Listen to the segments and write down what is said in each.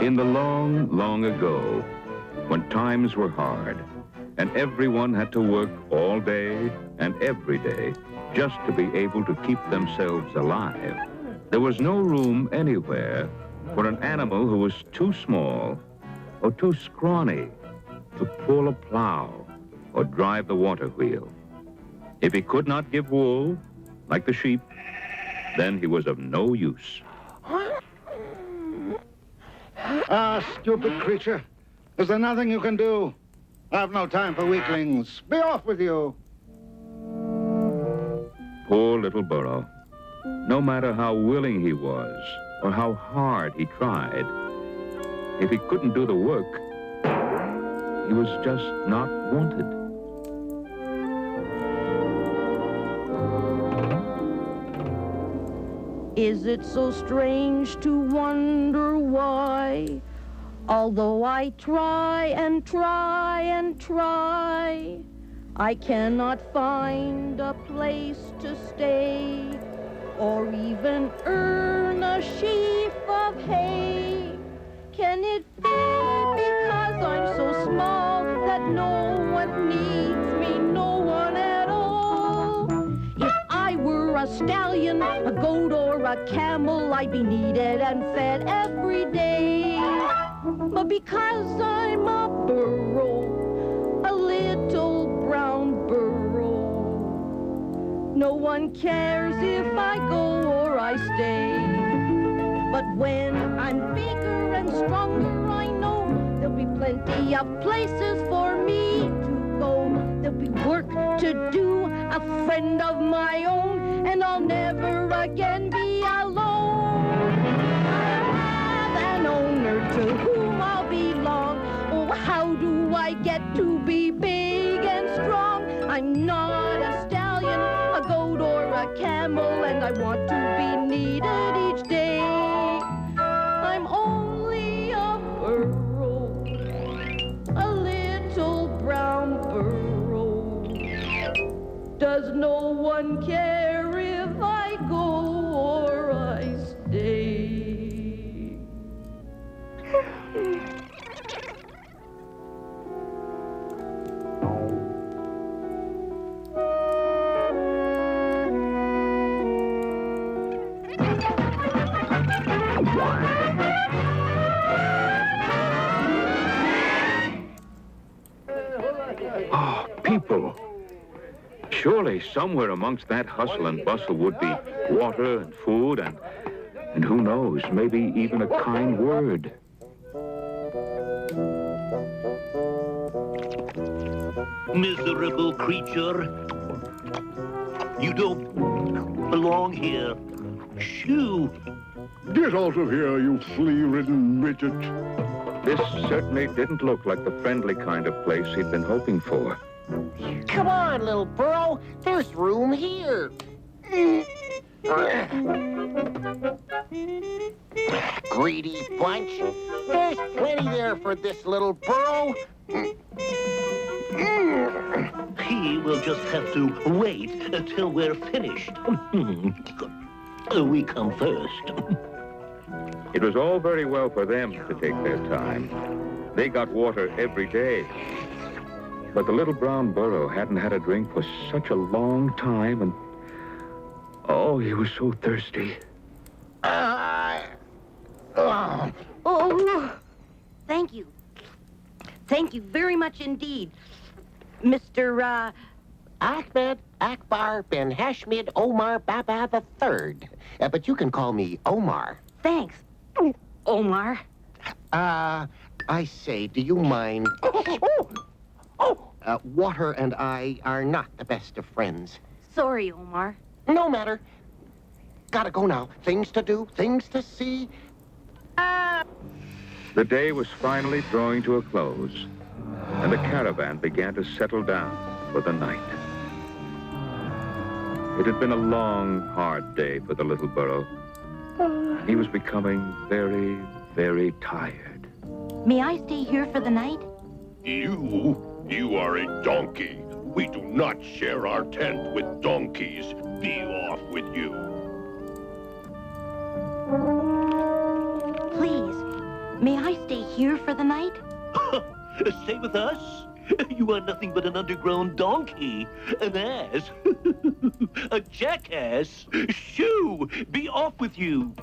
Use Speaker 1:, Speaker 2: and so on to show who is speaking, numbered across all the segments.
Speaker 1: In the long, long ago, when times were hard, and everyone had to work all day and every day just to be able to keep themselves alive, there was no room anywhere for an animal who was too small or too scrawny to pull a plow or drive the water wheel. If he could not give wool, like the sheep, then he was of no use.
Speaker 2: Ah, stupid creature. Is there nothing you can do? I've no time for weaklings. Be off with you.
Speaker 1: Poor little Burro. No matter how willing he was or how hard he tried, if he couldn't do the work, he was just not wanted.
Speaker 3: Is it so strange to wonder why, although I try and try and try, I cannot find a place to stay or even earn a sheaf of hay? Can it be because I'm so small that no one needs me, no one at all? If I were a stallion, a goat, or a camel, I'd be needed and fed every day. But because I'm a burro, a little brown burro, no one cares if I go or I stay. But when I'm bigger and stronger, I know there'll be plenty of places for me to go. There'll be work to do, a friend of my own, and I'll never again be alone. I'll have an owner to whom I'll belong. Oh, how do I get to be big and strong? I'm not a stallion, a goat, or a camel, and I want to be needed each day. I'm only a burro, a little brown burro. Does no one care if I go or I stay?
Speaker 1: Ah, people. Surely somewhere amongst that hustle and bustle would be water and food and who knows, maybe even a kind word.
Speaker 4: Miserable creature. You don't belong here. Shoo!
Speaker 5: Get out of here, you flea-ridden midget.
Speaker 1: This certainly didn't look like the friendly kind of place he'd been hoping for.
Speaker 6: Come on, little burro. There's room here. Greedy bunch. There's plenty there for this little burro.
Speaker 4: He will just have to wait until we're finished. We come first.
Speaker 1: It was all very well for them to take their time. They got water every day. But the little brown burro hadn't had a drink for such a long time, and oh, he was so thirsty.
Speaker 3: Oh, thank you. Thank you very much indeed, Mr.
Speaker 6: Ahmed Akbar Ben Hashmid Omar Baba III. But you can call me Omar.
Speaker 3: Thanks, Omar.
Speaker 6: I say, do you mind? Water and I are not the best of friends.
Speaker 3: Sorry, Omar.
Speaker 6: No matter. Gotta go now. Things to do, things to see.
Speaker 1: The day was finally drawing to a close, and the caravan began to settle down for the night. It had been a long, hard day for the little burro. He was becoming very, very tired.
Speaker 3: May I stay here for the night?
Speaker 5: You are a donkey. We do not share our tent with donkeys. Be off with you.
Speaker 3: Please,
Speaker 7: May I stay here for the night?
Speaker 4: Stay with us? You are nothing but an underground donkey, an ass, a jackass. Shoo! Be off with you!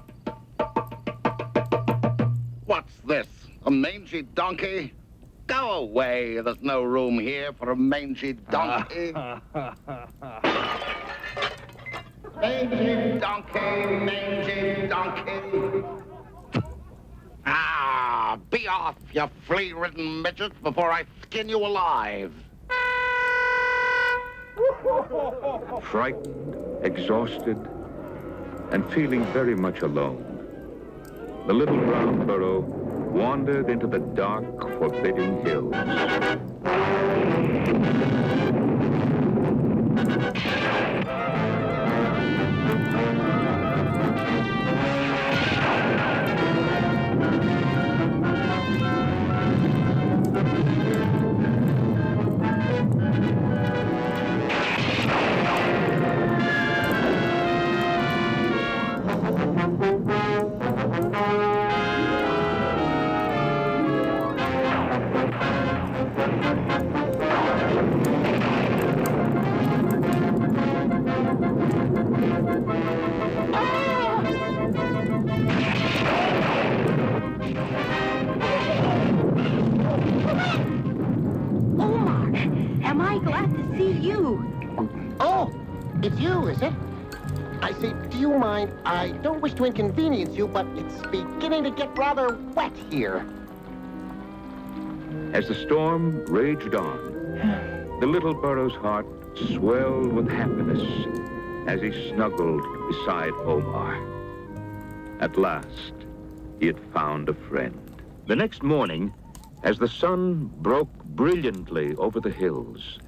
Speaker 2: What's this? A mangy donkey? Go away. There's no room here for a mangy donkey. Mangy donkey, mangy donkey. Ah, be off, you flea-ridden midget, before I skin you alive.
Speaker 1: Frightened, exhausted, and feeling very much alone, the little brown burro wandered into the dark, forbidding hills.
Speaker 7: Omar, am I glad to see you?
Speaker 6: Oh, it's you, is it? I say, do you mind? I don't wish to inconvenience you, but it's beginning to get rather wet here.
Speaker 1: As the storm raged on, the little burro's heart swelled with happiness as he snuggled beside Omar. At last, he had found a friend. The next morning, as the sun broke brilliantly over the hills,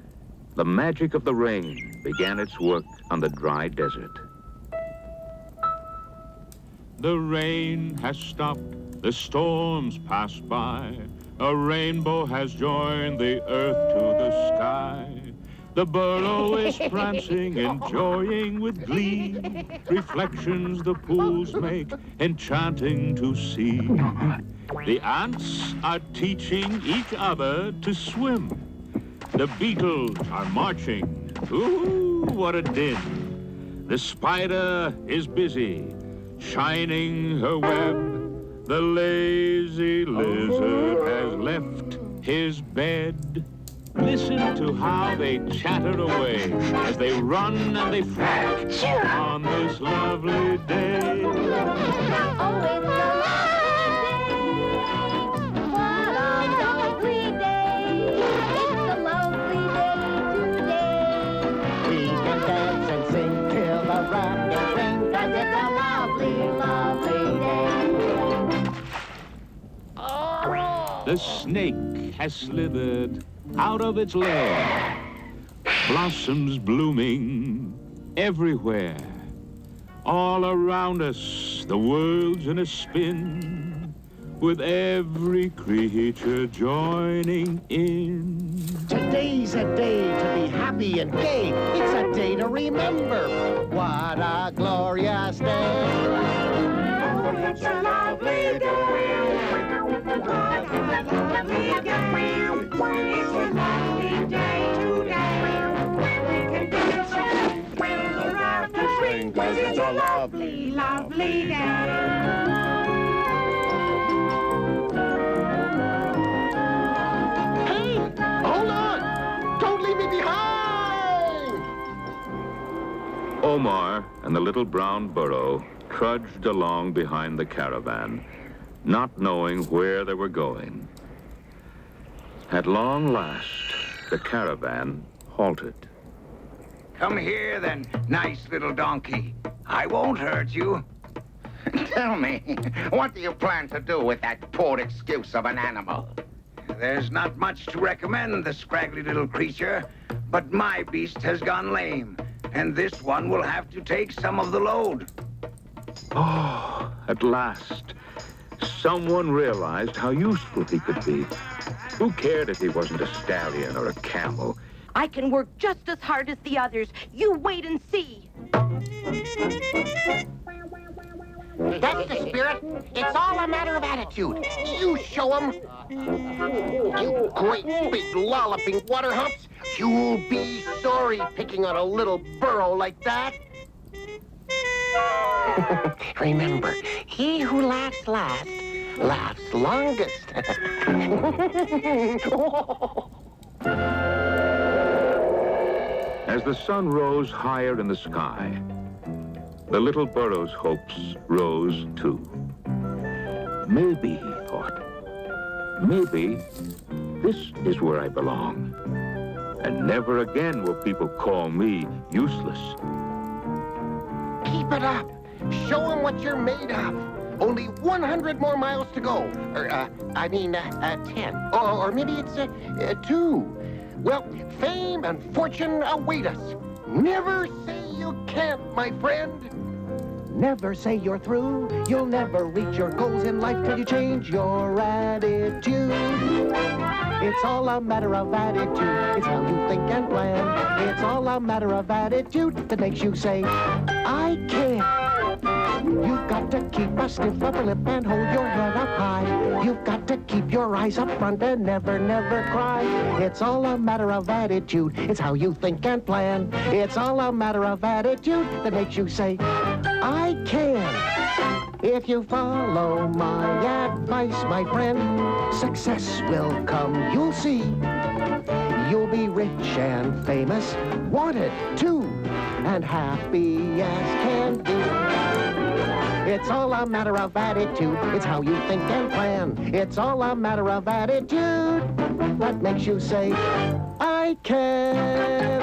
Speaker 1: the magic of the rain began its work on the dry desert.
Speaker 8: The rain has stopped, the storms passed by. A rainbow has joined the earth to the sky. The burro is prancing, enjoying with glee. Reflections the pools make, enchanting to see. The ants are teaching each other to swim. The beetles are marching. Ooh, what a din. The spider is busy, shining her web. The lazy lizard has left his bed. Listen to how they chatter away as they run and they frolic on this lovely day.
Speaker 3: Oh, it's a lovely day. What a lovely day. It's a lovely day today.
Speaker 6: We can dance and sing till the rafters ring,
Speaker 3: 'Cause it's a lovely, lovely day.
Speaker 8: The snake has slithered out of its lair. Blossoms blooming everywhere. All around us, the world's in a spin, with every creature joining in.
Speaker 6: Today's a day to be happy and gay. It's a day to remember. What a glorious day.
Speaker 3: Oh, it's a lovely day. What a lovely day. It's a lovely day today. We can dance and when the rafters ring, 'cause it's a lovely, lovely day.
Speaker 6: Hey, hold on! Don't leave me behind!
Speaker 1: Omar and the little brown burro trudged along behind the caravan, not knowing where they were going. At long last, the caravan halted.
Speaker 2: Come here, then, nice little donkey. I won't hurt you. Tell me, what do you plan to do with that poor excuse of an animal?
Speaker 9: There's not much to recommend the scraggly little creature, but my beast has gone lame, and this one will have to take some of the load.
Speaker 1: Oh, at last, someone realized how useful he could be. Who cared if he wasn't a stallion or a camel?
Speaker 7: I can work just as hard as the others. You wait and see.
Speaker 6: That's the spirit. It's all a matter of attitude. You show 'em. You great big lolloping water humps. You'll be sorry picking on a little burro like that. Remember, he who laughs last, laughs longest.
Speaker 1: As the sun rose higher in the sky, the little burro's hopes rose too. Maybe, he thought, maybe this is where I belong. And never again will people call me useless.
Speaker 6: Keep it up. Show 'em what you're made of. Only 100 more miles to go. 10. Or maybe it's 2. Well, fame and fortune await us. Never say you can't, my friend.
Speaker 10: Never say you're through. You'll never reach your goals in life till you change your attitude. It's all a matter of attitude. It's how you think and plan. It's all a matter of attitude that makes you say, I can. You've got to keep a stiff upper lip and hold your head up high. You've got to keep your eyes up front and never, never cry. It's all a matter of attitude. It's how you think and plan. It's all a matter of attitude that makes you say, I can. If you follow my advice, my friend, success will come, you'll see. You'll be rich and famous, wanted too, and happy as can be. It's all a matter of attitude. It's how you think and plan. It's all a matter of attitude that makes you say, I can.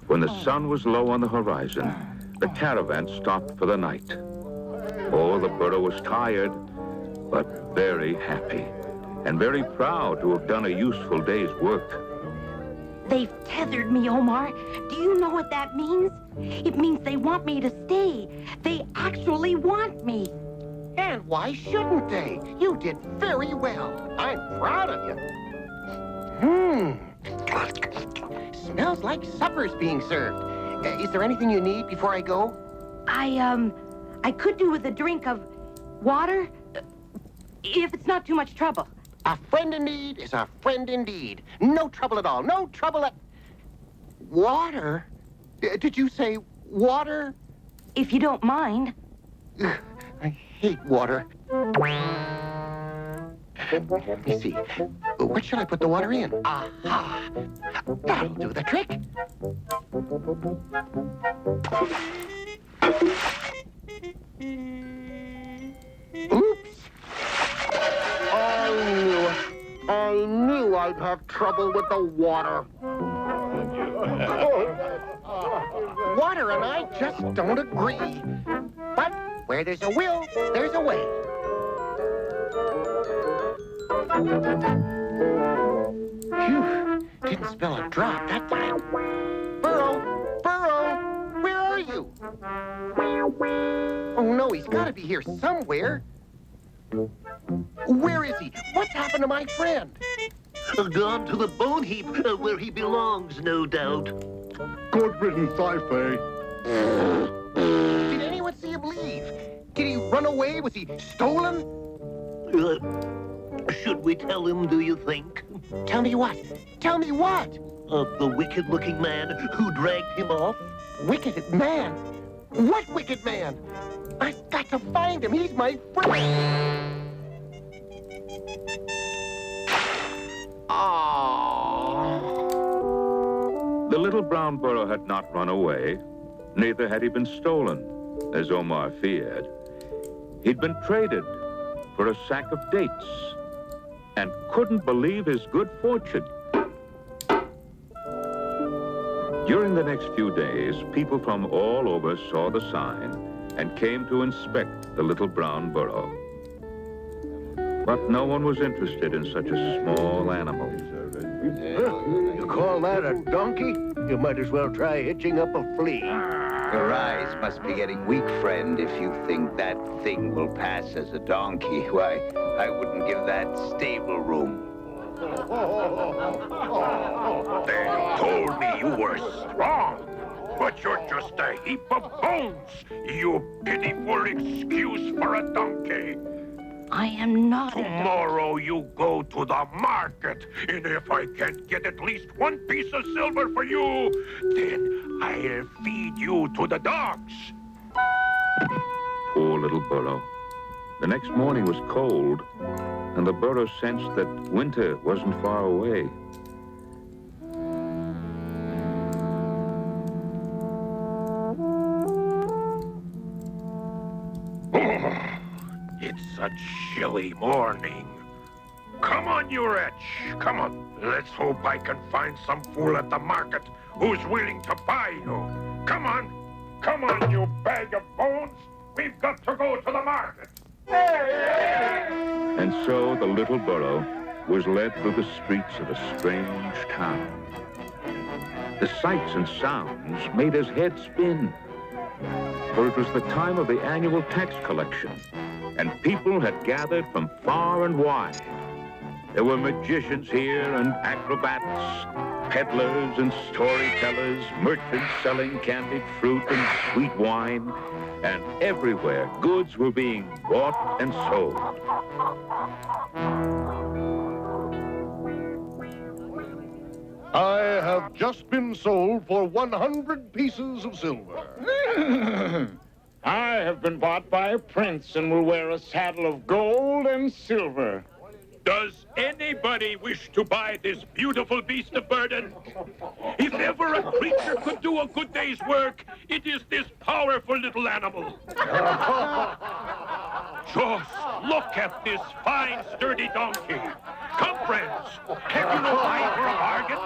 Speaker 1: When the sun was low on the horizon, the caravan stopped for the night. Oh, the burro was tired, but very happy, and very proud to have done a useful day's work.
Speaker 7: They've tethered me, Omar. Do you know what that means? It means they want me to stay. They actually want me.
Speaker 6: And why shouldn't they? You did very well. I'm proud of you. Smells like supper's being served. Is there anything you need before I go?
Speaker 7: I could do with a drink of water, if it's not too much trouble.
Speaker 6: A friend in need is a friend indeed. No trouble at all. No trouble at... Water? Did you say water?
Speaker 7: If you don't mind.
Speaker 6: I hate water. Let me see. What should I put the water in? Aha! That'll do the trick. Oops! I knew I'd have trouble with the water. Water and I just don't agree. But where there's a will, there's a way. Phew, didn't spill a drop that time. Burro, where are you? Oh no, he's gotta be here somewhere. Where is he? What's happened to my friend?
Speaker 4: Gone to the bone heap, where he belongs, no doubt.
Speaker 5: Good riddance, I say.
Speaker 6: Did anyone see him leave? Did he run away? Was he stolen?
Speaker 4: Should we tell him, do you think?
Speaker 6: Tell me what? Tell me what?
Speaker 4: The wicked-looking man who dragged him off?
Speaker 6: Wicked man? What wicked man? I've got to find him. He's my friend.
Speaker 1: Oh. The little brown burro had not run away, neither had he been stolen, as Omar feared. He'd been traded for a sack of dates and couldn't believe his good fortune. During the next few days, people from all over saw the sign and came to inspect the little brown burro. But no one was interested in such a small animal.
Speaker 10: You call that a donkey? You might as well try hitching up a flea.
Speaker 9: Your eyes must be getting weak, friend, if you think that thing will pass as a donkey. Why, I wouldn't give that stable room.
Speaker 5: They told me you were strong. but you're just a heap of bones, you pitiful excuse for a donkey.
Speaker 7: I am not
Speaker 5: Tomorrow you go to the market, and if I can't get at least one piece of silver for you, then I'll feed you to the dogs.
Speaker 1: Poor little burro. The next morning was cold, and the burro sensed that winter wasn't far away.
Speaker 5: It's a chilly morning. Come on, you wretch. Come on. Let's hope I can find some fool at the market who's willing to buy you. Come on. Come on, you bag of bones. We've got to go to the market.
Speaker 1: And so the little burro was led through the streets of a strange town. The sights and sounds made his head spin, for it was the time of the annual tax collection, and people had gathered from far and wide. There were magicians here and acrobats, peddlers and storytellers, merchants selling candied fruit and sweet wine, and everywhere goods were being bought and sold.
Speaker 11: I have just been sold for 100 pieces of silver.
Speaker 12: I have been bought by a prince and will wear a saddle of gold and silver.
Speaker 5: Does anybody wish to buy this beautiful beast of burden? If ever a creature could do a good day's work, it is this powerful little animal. Just look at this fine, sturdy donkey. Come, friends. Have you no eye for a bargain?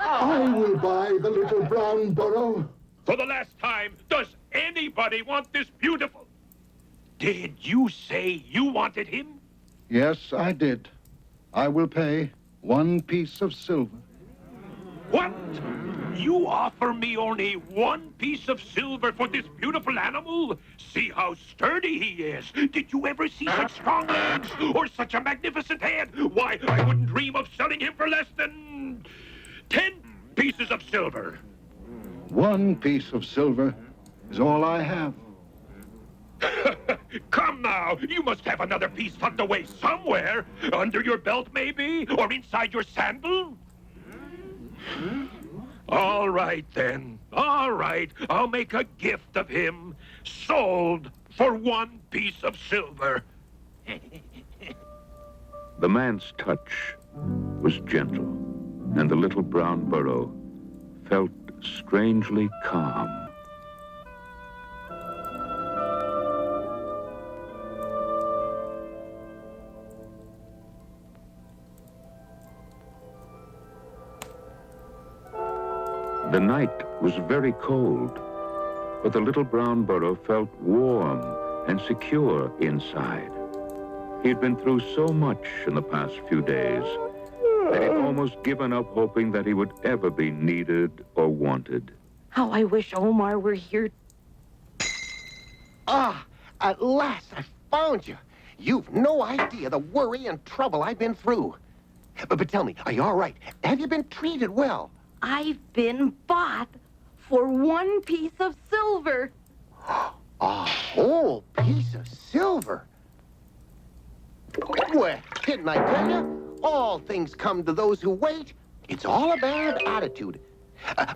Speaker 11: I will buy the little brown burro.
Speaker 5: For the last time, does anybody want this beautiful? Did you say you wanted him?
Speaker 11: Yes, I did. I will pay 1 piece of silver.
Speaker 5: What? You offer me only 1 piece of silver for this beautiful animal? See how sturdy he is. Did you ever see such strong legs or such a magnificent head? Why, I wouldn't dream of selling him for less than 10 pieces of silver.
Speaker 11: 1 piece of silver is all I have.
Speaker 5: Come now, you must have another piece tucked away somewhere. Under your belt, maybe? Or inside your sandal? All right, then. All right, I'll make a gift of him. Sold for 1 piece of silver.
Speaker 1: The man's touch was gentle, and the little brown burro felt strangely calm. The night was very cold, but the little brown burro felt warm and secure inside. He'd been through so much in the past few days that he'd almost given up hoping that he would ever be needed or wanted.
Speaker 7: How I wish Omar were here.
Speaker 6: Ah, at last I found you. You've no idea the worry and trouble I've been through. But tell me, are you all right? Have you been treated well?
Speaker 7: I've been bought for 1 piece of silver.
Speaker 6: A whole piece of silver? Well, didn't I tell you? All things come to those who wait. It's all a bad attitude.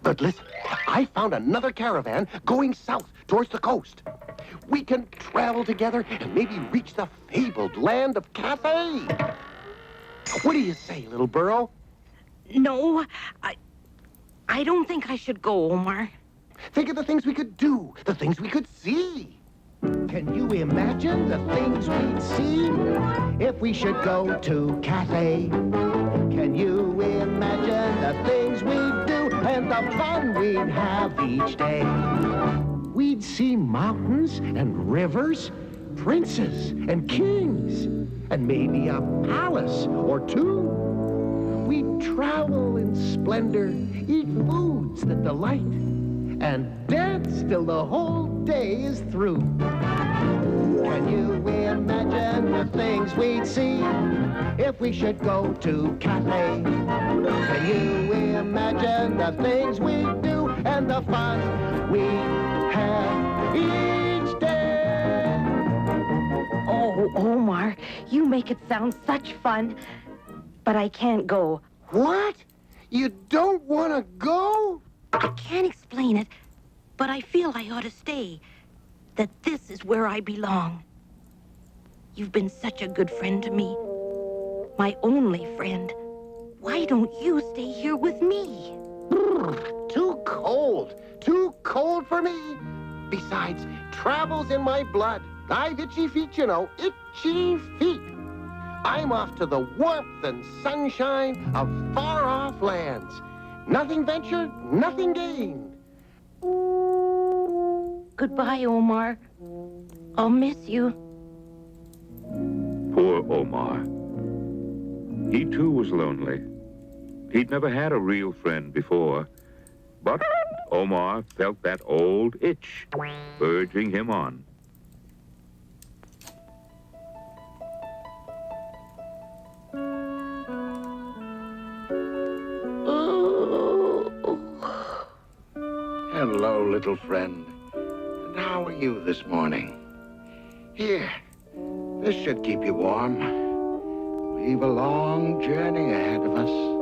Speaker 6: But listen, I found another caravan going south towards the coast. We can travel together and maybe reach the fabled land of Cathay. What do you say, little burro?
Speaker 7: No, I don't think I should go, Omar.
Speaker 6: Think of the things we could do, the things we could see. Can you imagine the things we'd see if we should go to Cathay? Can you imagine the things we'd do and the fun we'd have each day? We'd see mountains and rivers, princes and kings, and maybe a palace or two. We'd travel in splendor, eat foods that delight, and dance till the whole day is through. Can you imagine the things we'd see if we should go to Cathay? Can you imagine the things we'd do
Speaker 10: and the fun we have each day.
Speaker 7: Oh, Omar, you make it sound such fun. But I can't go.
Speaker 6: What? You don't want to go?
Speaker 7: I can't explain it, but I feel I ought to stay. That this is where I belong. You've been such a good friend to me. My only friend. Why don't you stay here with me?
Speaker 6: Too cold. Too cold for me. Besides, travel's in my blood. I've itchy feet, you know. Itchy feet. I'm off to the warmth and sunshine of far-off lands. Nothing ventured, nothing gained.
Speaker 7: Goodbye, Omar. I'll miss you.
Speaker 1: Poor Omar. He too was lonely. He'd never had a real friend before. But Omar felt that old itch urging him on.
Speaker 2: Hello, little friend. And how are you this morning? Here, this should keep you warm. We've a long journey ahead of us.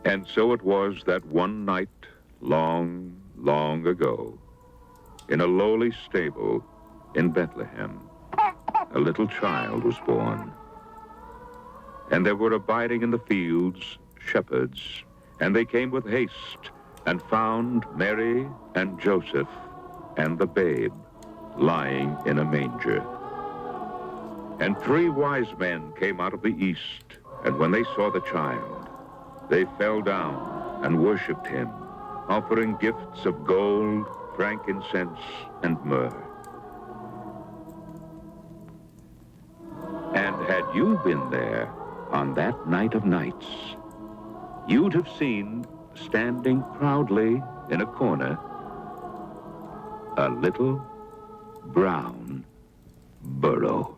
Speaker 1: And so it was that one night, long, long ago, in a lowly stable in Bethlehem, a little child was born. And there were abiding in the fields shepherds, and they came with haste and found Mary and Joseph and the babe lying in a manger. And 3 wise men came out of the east, and when they saw the child, they fell down and worshipped him, offering gifts of gold, frankincense, and myrrh. And had you been there on that night of nights, you'd have seen, standing proudly in a corner, a little brown burro.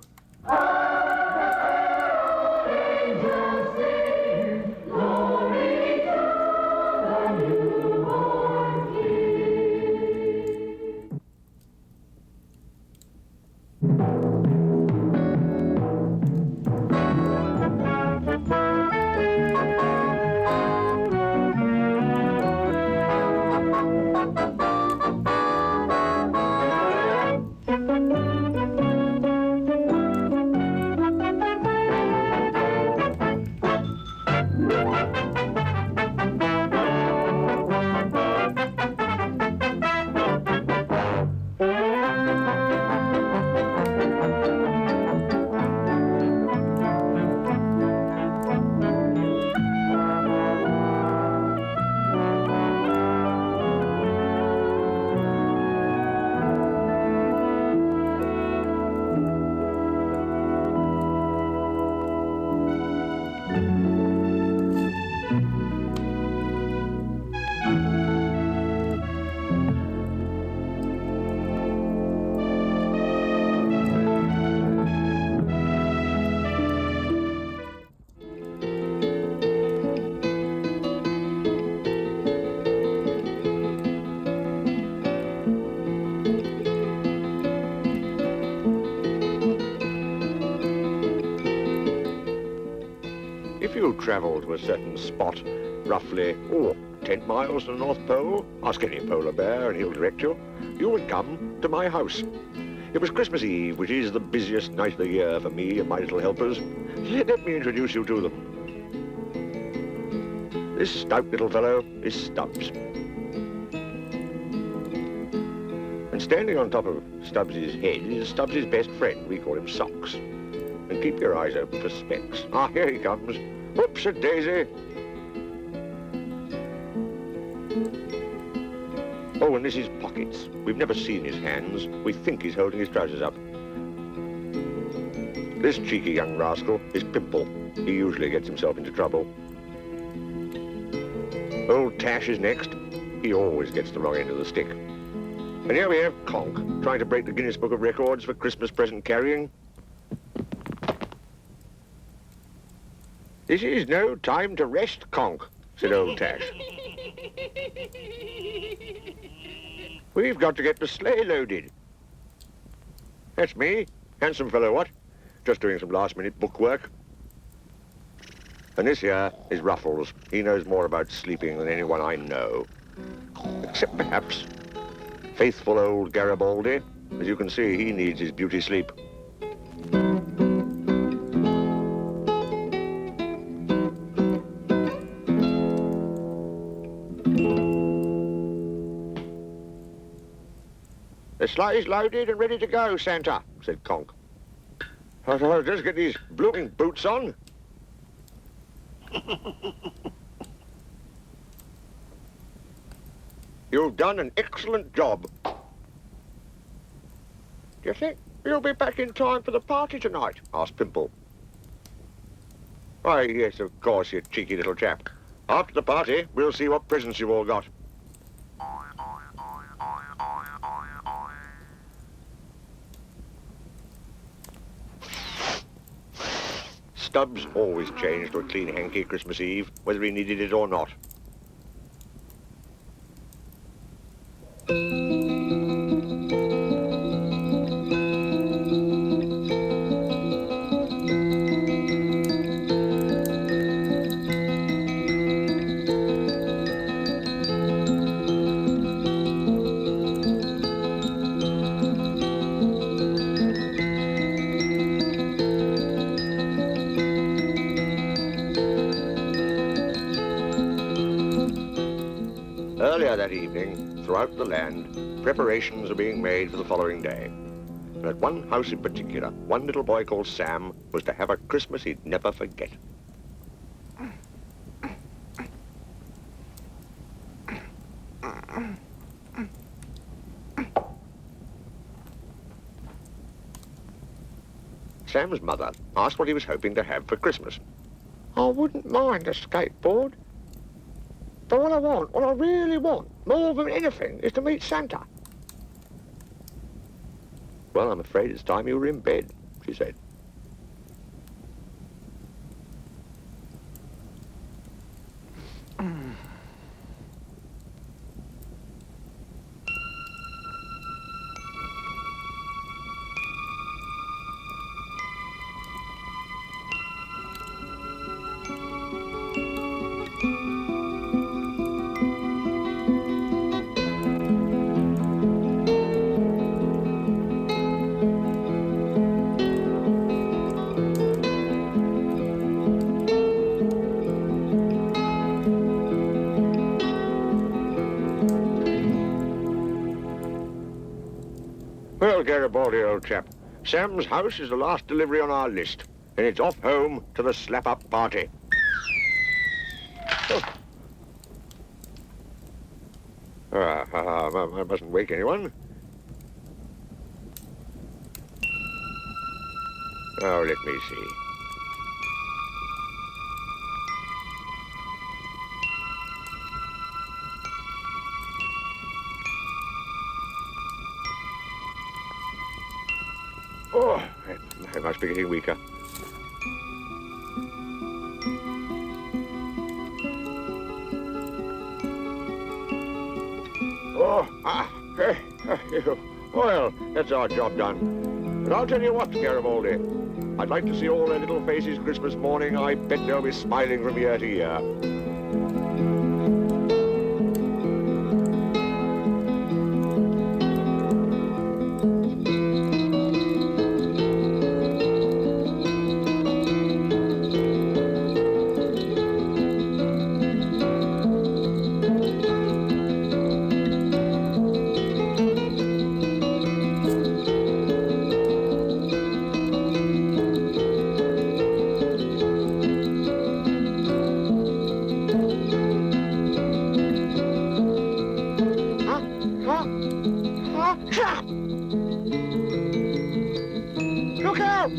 Speaker 13: If you travel to a certain spot, roughly, 10 miles to the North Pole, ask any polar bear and he'll direct you, you would come to my house. It was Christmas Eve, which is the busiest night of the year for me and my little helpers. Let me introduce you to them. This stout little fellow is Stubbs. And standing on top of Stubbs's head is Stubbs's best friend. We call him Socks. And keep your eyes open for Specs. Ah, here he comes. Whoops-a-daisy. Oh, and this is Pockets. We've never seen his hands. We think he's holding his trousers up. This cheeky young rascal is Pimple. He usually gets himself into trouble. Old Tash is next. He always gets the wrong end of the stick. And here we have Conk, trying to break the Guinness Book of Records for Christmas present carrying. This is no time to rest, Conk, said old Tash. We've got to get the sleigh loaded. That's me. Handsome fellow, what? Just doing some last-minute bookwork. And this here is Ruffles. He knows more about sleeping than anyone I know. Except perhaps faithful old Garibaldi. As you can see, he needs his beauty sleep. The sleigh's loaded and ready to go, Santa, said Conk. I'll just get these blooming boots on. You've done an excellent job. Do you think you'll be back in time for the party tonight? Asked Pimple. Why, yes, of course, you cheeky little chap. After the party, we'll see what presents you've all got. Stubbs always changed to a clean hanky Christmas Eve, whether he needed it or not. Earlier that evening, throughout the land, preparations are being made for the following day. And at one house in particular, one little boy called Sam was to have a Christmas he'd never forget. Sam's mother asked what he was hoping to have for Christmas. I wouldn't mind a skateboard. But what I really want, more than anything, is to meet Santa. Well, I'm afraid it's time you were in bed, she said. Well, Garibaldi, old chap, Sam's house is the last delivery on our list, and it's off home to the slap-up party. I mustn't wake anyone. Oh, let me see. Oh, I must be getting weaker. Well, that's our job done. And I'll tell you what, Garibaldi, I'd like to see all their little faces Christmas morning. I bet they'll be smiling from year to year. Look out!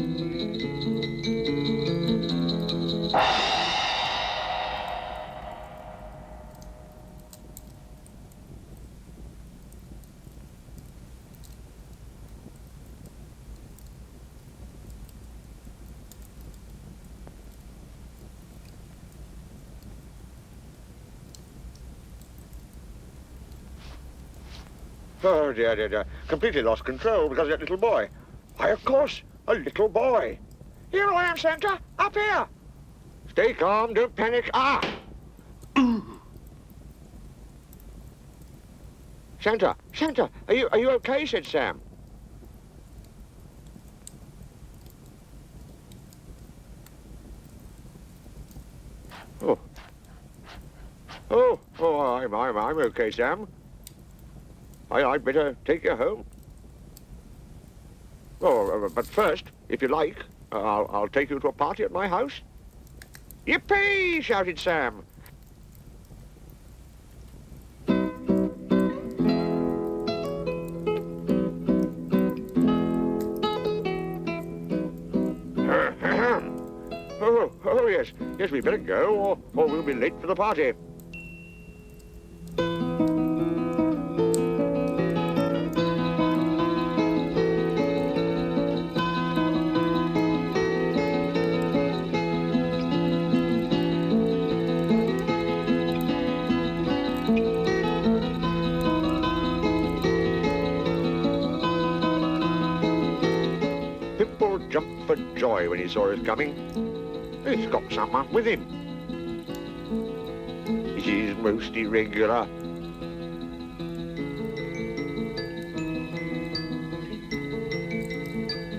Speaker 13: Oh, dear, dear, dear. Completely lost control because of that little boy. Why, of course, a little boy. Here I am, Santa. Up here. Stay calm. Don't panic. Ah! Santa, Santa, are you okay? Said Sam. Oh. I'm okay, Sam. I'd better take you home. Oh, but first, if you like, I'll take you to a party at my house. Yippee! Shouted Sam. Oh, yes. Yes, we better go, or we'll be late for the party. Pimple jumped for joy when he saw us coming. He's got someone with him. This is most irregular.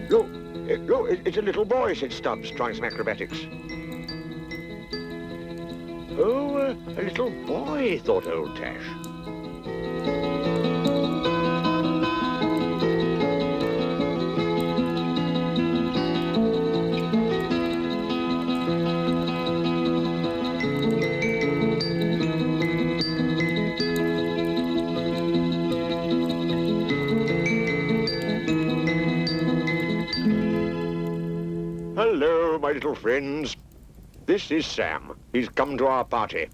Speaker 13: Look, it's a little boy, said Stubbs, trying some acrobatics. Oh, a little boy, thought old Tash. Hello, my little friends. This is Sam. He's come to our party.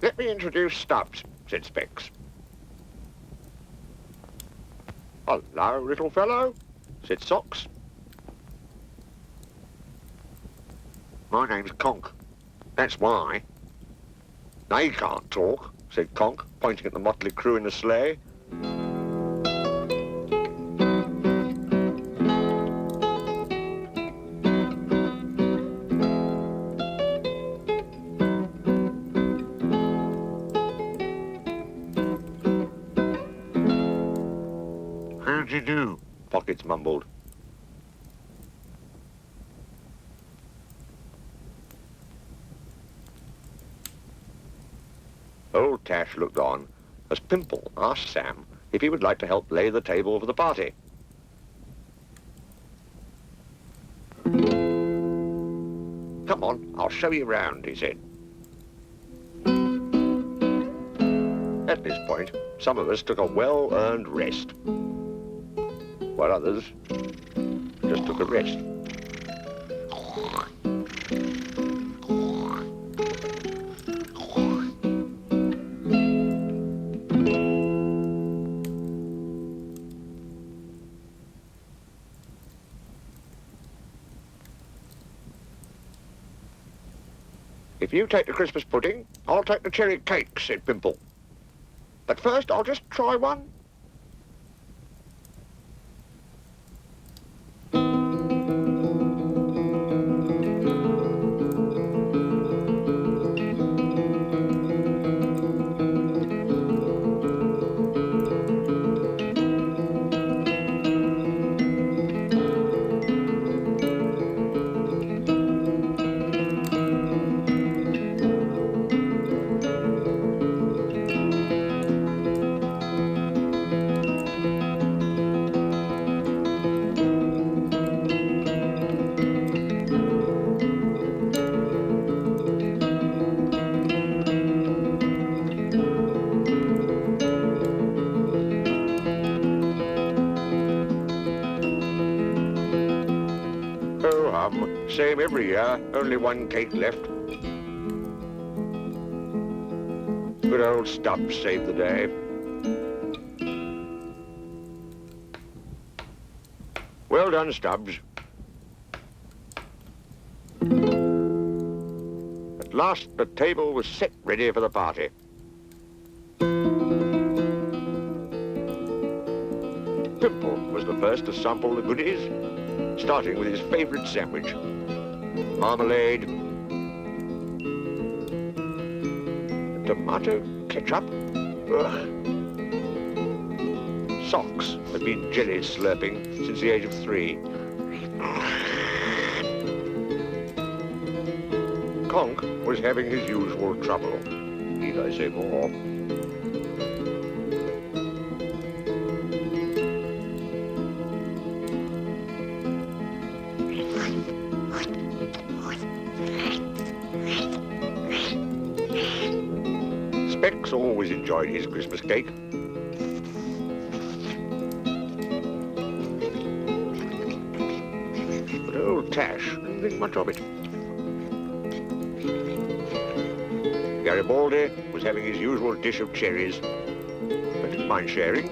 Speaker 13: Let me introduce Stubbs, said Specs. Hello, little fellow, said Socks. My name's Conk. That's why. They can't talk, said Conk, pointing at the motley crew in the sleigh. How'd you do? Pockets mumbled. Old Tash looked on as Pimple asked Sam if he would like to help lay the table for the party. Come on, I'll show you round, he said. At this point, some of us took a well-earned rest, while others just took a rest. If you take the Christmas pudding, I'll take the cherry cake, said Pimple. But first, I'll just try one. same every year, only one cake left. Good old Stubbs saved the day. Well done, Stubbs. At last, the table was set ready for the party. Pimple was the first to sample the goodies, starting with his favorite sandwich. Marmalade, tomato ketchup. Ugh. Socks had been jelly slurping since the age of 3. Conk was having his usual trouble. Need I say more? Specs always enjoyed his Christmas cake. But old Tash didn't think much of it. Garibaldi was having his usual dish of cherries, but didn't mind sharing.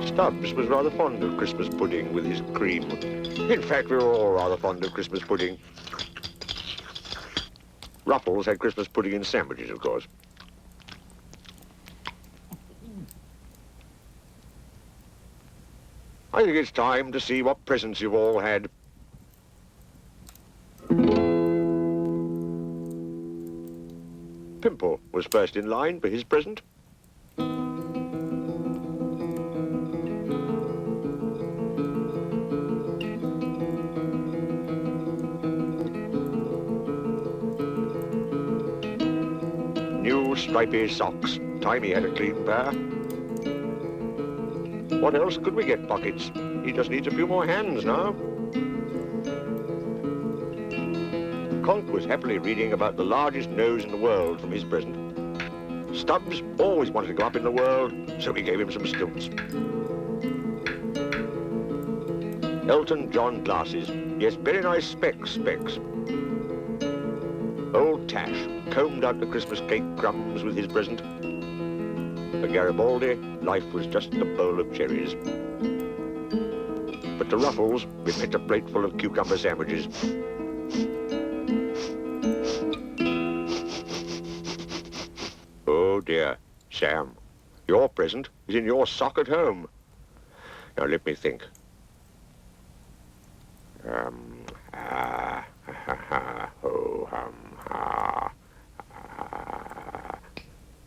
Speaker 13: Stubbs was rather fond of Christmas pudding with his cream. In fact, we were all rather fond of Christmas pudding. Ruffles had Christmas pudding in sandwiches, of course. I think it's time to see what presents you've all had. Pimple was first in line for his present. New stripy socks. Time he had a clean pair. What else could we get, Pockets? He just needs a few more hands now. Conk was happily reading about the largest nose in the world from his present. Stubbs always wanted to go up in the world, so we gave him some stilts. Elton John glasses. Yes, very nice specs. Old Tash combed out the Christmas cake crumbs with his present. For Garibaldi, life was just a bowl of cherries. But to Ruffles, we meant a plate full of cucumber sandwiches. Oh dear, Sam, your present is in your sock at home. Now let me think.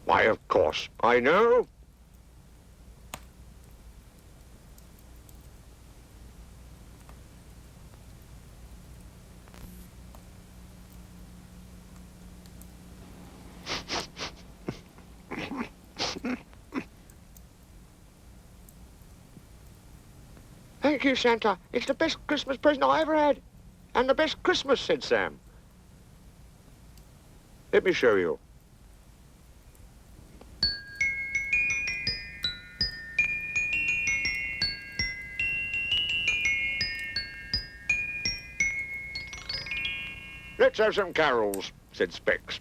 Speaker 13: Why, of course, I know. Thank you, Santa. It's the best Christmas present I ever had. And the best Christmas, said Sam. Let me show you. Let's have some carols, said Specs.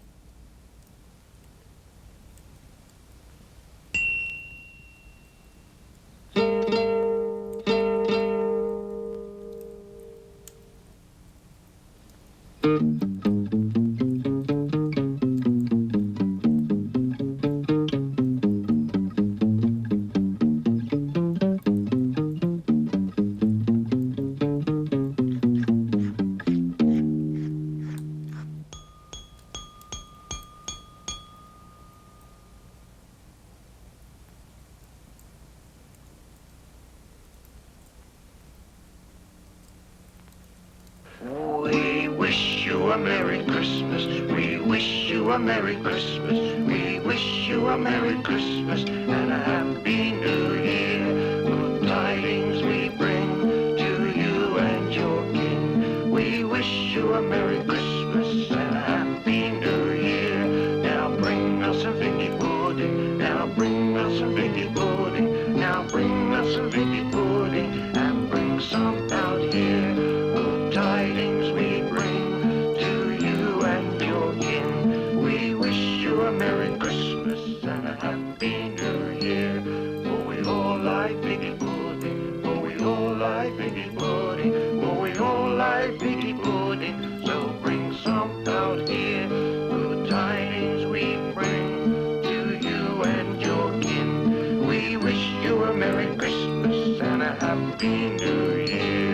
Speaker 2: We wish you
Speaker 14: a Merry Christmas. We wish you a Merry Christmas. We wish you a Merry Christmas and a Happy New Year. Good tidings we bring to you and your kin. We wish you a Merry Christmas and a Happy New Year. Now bring us some figgy pudding. Now bring us some figgy pudding. Now bring us some figgy pudding and bring some out here. Good tidings we bring to you and your kin. We wish you a Merry Christmas and a Happy New Year. For we all like figgy pudding. For we all like figgy pudding. For we all like figgy pudding. So bring some out here. Good tidings we bring to you and your kin. We wish you a Merry Christmas and a Happy New Year.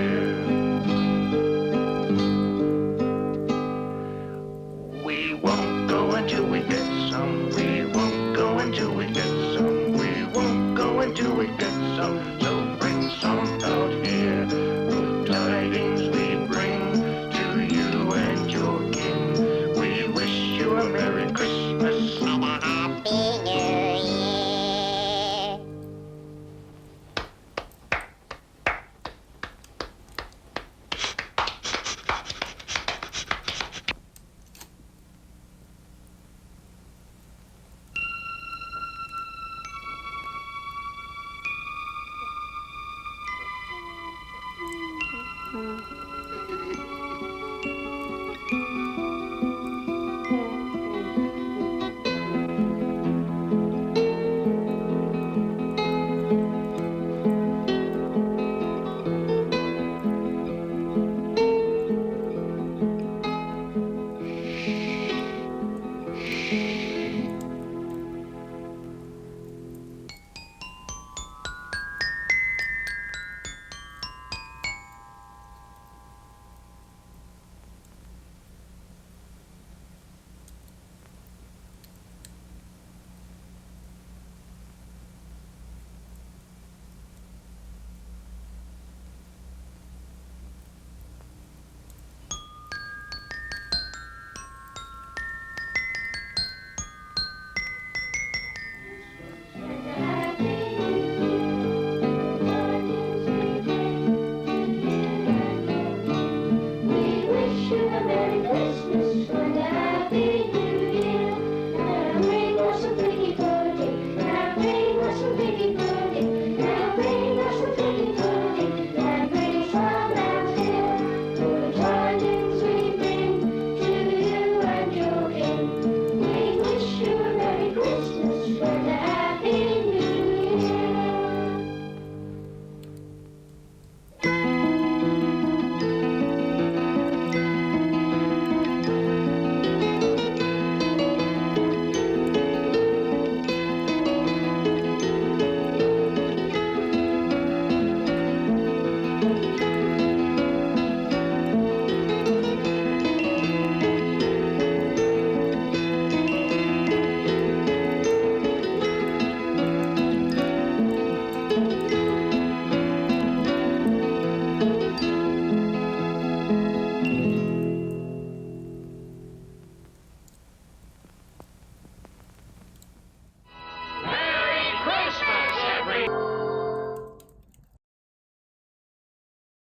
Speaker 14: We won't go until we get some. We won't go until we get some. We won't go until we get some. So bring some out here. Good tidings we bring to you and your kin. We wish you a Merry Christmas and a Happy New Year.
Speaker 15: We wish you a Merry Christmas and a